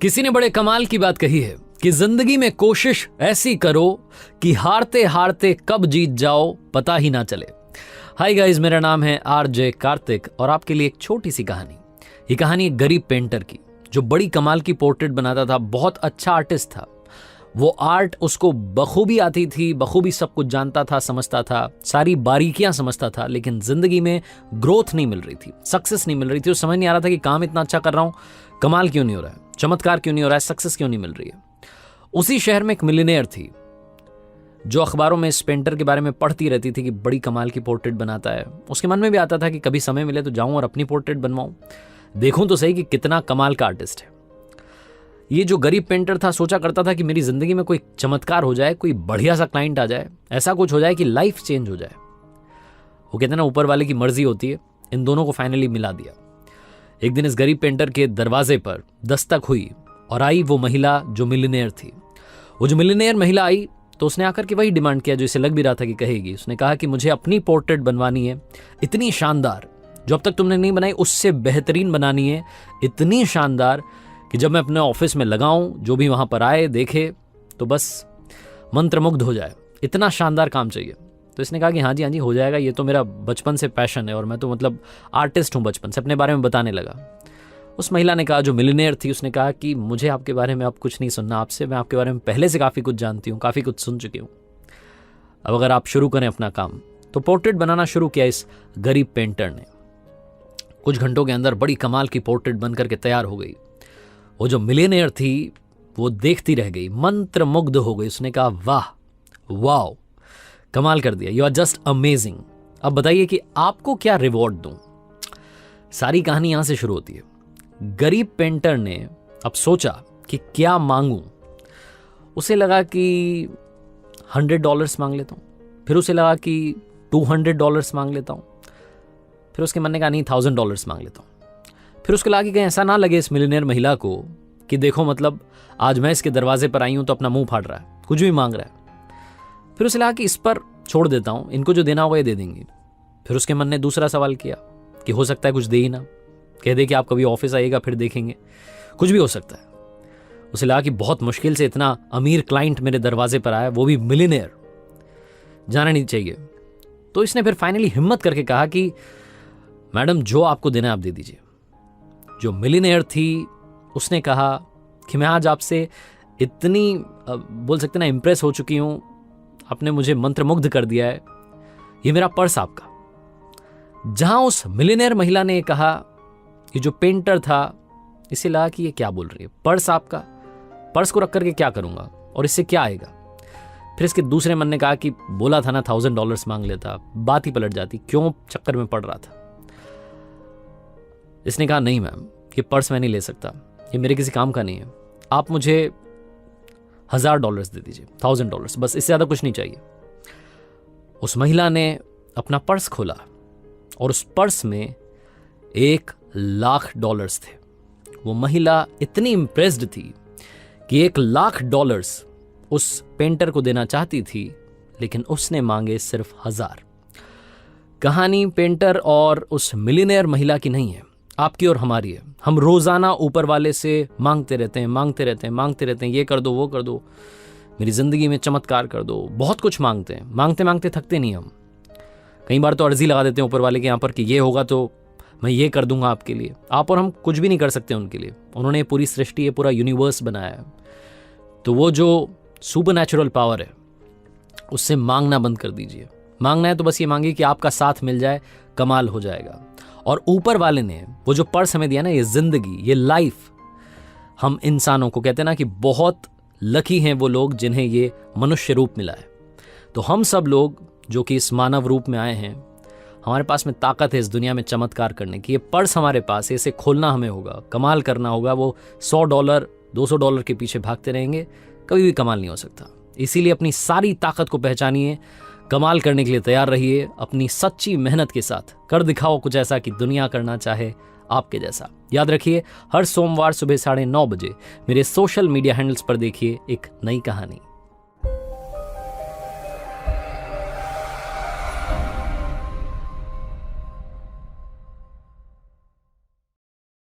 किसी ने बड़े कमाल की बात कही है कि जिंदगी में कोशिश ऐसी करो कि हारते हारते कब जीत जाओ पता ही ना चले। हाय गाइस, मेरा नाम है आरजे कार्तिक और आपके लिए एक छोटी सी कहानी। ये कहानी एक गरीब पेंटर की जो बड़ी कमाल की पोर्ट्रेट बनाता था, बहुत अच्छा आर्टिस्ट था। वो आर्ट उसको बखूबी आती थी, बखूबी सब कुछ जानता था, समझता था, सारी बारीकियां समझता था, लेकिन जिंदगी में ग्रोथ नहीं मिल रही थी, सक्सेस नहीं मिल रही थी। और समझ नहीं आ रहा था कि काम इतना अच्छा कर रहा हूं, कमाल क्यों नहीं हो रहा है, चमत्कार क्यों नहीं हो रहा है, सक्सेस क्यों नहीं मिल रही है। उसी शहर में एक मिलियनेयर थी जो अखबारों में इस पेंटर के बारे में पढ़ती रहती थी कि बड़ी कमाल की पोर्ट्रेट बनाता है। उसके मन में भी आता था कि कभी समय मिले तो जाऊं और अपनी पोर्ट्रेट बनवाऊं, देखूं तो सही कि कितना कमाल का आर्टिस्ट है। ये जो गरीब पेंटर था सोचा करता था कि मेरी जिंदगी में कोई चमत्कार हो जाए, कोई बढ़िया सा क्लाइंट आ जाए, ऐसा कुछ हो जाए कि लाइफ चेंज हो जाए। वो कहते हैं ना, ऊपर वाले की मर्जी होती है। इन दोनों को फाइनली मिला दिया। एक दिन इस गरीब पेंटर के दरवाजे पर दस्तक हुई और आई वो महिला जो मिलियनेयर थी। वो जो मिलियनेयर महिला आई तो उसने आकर के वही डिमांड किया जो इसे लग भी रहा था कि कहेगी। उसने कहा कि मुझे अपनी पोर्ट्रेट बनवानी है, इतनी शानदार जो अब तक तुमने नहीं बनाई, उससे बेहतरीन बनानी है, इतनी शानदार कि जब मैं अपने ऑफिस में लगाऊं, जो भी वहां पर आए देखे तो बस मंत्रमुग्ध हो जाए। इतना शानदार काम चाहिए। तो इसने कहा कि हाँ जी हो जाएगा, ये तो मेरा बचपन से पैशन है और मैं तो मतलब आर्टिस्ट हूँ, बचपन से अपने बारे में बताने लगा। उस महिला ने कहा, जो मिलियनेयर थी, उसने कहा कि मुझे आपके बारे में अब कुछ नहीं सुनना आपसे, मैं आपके बारे में पहले से काफ़ी कुछ जानती हूँ, काफ़ी कुछ सुन चुकी हूँ। अब अगर आप शुरू करें अपना काम। तो पोर्ट्रेट बनाना शुरू किया इस गरीब पेंटर ने। कुछ घंटों के अंदर बड़ी कमाल की पोर्ट्रेट बन करके तैयार हो गई। वो जो मिलियनेयर थी वो देखती रह गई, मंत्रमुग्ध हो गई। उसने कहा, वाह, कमाल कर दिया, यू आर जस्ट अमेजिंग। अब बताइए कि आपको क्या रिवॉर्ड दूं। सारी कहानी यहां से शुरू होती है। गरीब पेंटर ने अब सोचा कि क्या मांगूं। उसे लगा कि $100 मांग लेता हूं, फिर उसे लगा कि $200 मांग लेता हूं, फिर उसके मन ने कहा नहीं, $1000 मांग लेता हूं। फिर उसको लगा कि कहीं ऐसा ना लगे इस मिलियनेयर महिला को कि देखो मतलब आज मैं इसके दरवाजे पर आई हूं तो अपना मुंह फाड़ रहा है, कुछ भी मांग रहा है। फिर उसे लगा कि इस पर छोड़ देता हूं, इनको जो देना होगा ये दे देंगे। फिर उसके मन ने दूसरा सवाल किया कि हो सकता है कुछ दे ही ना, कह दे कि आप कभी ऑफिस आइएगा फिर देखेंगे, कुछ भी हो सकता है। उसे लगा कि बहुत मुश्किल से इतना अमीर क्लाइंट मेरे दरवाजे पर आया, वो भी मिलियनेयर, जाना नहीं चाहिए। तो इसने फिर फाइनली हिम्मत करके कहा कि मैडम जो आपको देना है आप दे दीजिए। जो मिलियनेयर थी उसने कहा कि मैं आज आपसे इतनी बोल सकते ना इंप्रेस हो चुकी हूं, आपने मुझे मंत्रमुग्ध कर दिया है, ये मेरा पर्स आपका। जहां उस मिलियनेयर महिला ने कहा, ये जो पेंटर था इसे लगा कि ये क्या बोल रही है, पर्स आपका, पर्स को रख करके क्या करूंगा और इससे क्या आएगा। फिर इसके दूसरे मन ने कहा कि बोला था ना $1000 मांग लेता, बात ही पलट जाती, क्यों चक्कर में पड़ रहा था। इसने कहा नहीं मैम, ये पर्स मैं नहीं ले सकता, ये मेरे किसी काम का नहीं है, आप मुझे $1000 दे दीजिए, $1000 बस, इससे ज्यादा कुछ नहीं चाहिए। उस महिला ने अपना पर्स खोला और उस पर्स में $1,00,000 थे। वो महिला इतनी इंप्रेस्ड थी कि $1,00,000 उस पेंटर को देना चाहती थी, लेकिन उसने मांगे सिर्फ 1000। कहानी पेंटर और उस मिलियनेयर महिला की नहीं है, आपकी और हमारी है। हम रोजाना ऊपर वाले से मांगते रहते हैं, ये कर दो, वो कर दो, मेरी जिंदगी में चमत्कार कर दो, बहुत कुछ मांगते हैं, मांगते मांगते थकते नहीं हम। कई बार तो अर्जी लगा देते हैं ऊपर वाले के यहाँ पर कि ये होगा तो मैं ये कर दूंगा आपके लिए। आप और हम कुछ भी नहीं कर सकते उनके लिए, उन्होंने पूरी सृष्टि, ये पूरा यूनिवर्स बनाया है। तो वो जो सुपरनैचुरल पावर है उससे मांगना बंद कर दीजिए। मांगना है तो बस ये मांगिए कि आपका साथ मिल जाए, कमाल हो जाएगा। और ऊपर वाले ने वो जो पर्स हमें दिया ना, ये जिंदगी, ये लाइफ, हम इंसानों को कहते हैं ना कि बहुत लकी हैं वो लोग जिन्हें ये मनुष्य रूप मिला है। तो हम सब लोग जो कि इस मानव रूप में आए हैं, हमारे पास में ताकत है इस दुनिया में चमत्कार करने की। ये पर्स हमारे पास है, इसे खोलना हमें होगा, कमाल करना होगा। वो $100 $200 के पीछे भागते रहेंगे, कभी भी कमाल नहीं हो सकता। इसीलिए अपनी सारी ताकत को पहचानिए, कमाल करने के लिए तैयार रहिए, अपनी सच्ची मेहनत के साथ कर दिखाओ कुछ ऐसा कि दुनिया करना चाहे आपके जैसा। याद रखिए, हर सोमवार सुबह 9:30 बजे मेरे सोशल मीडिया हैंडल्स पर देखिए एक नई कहानी।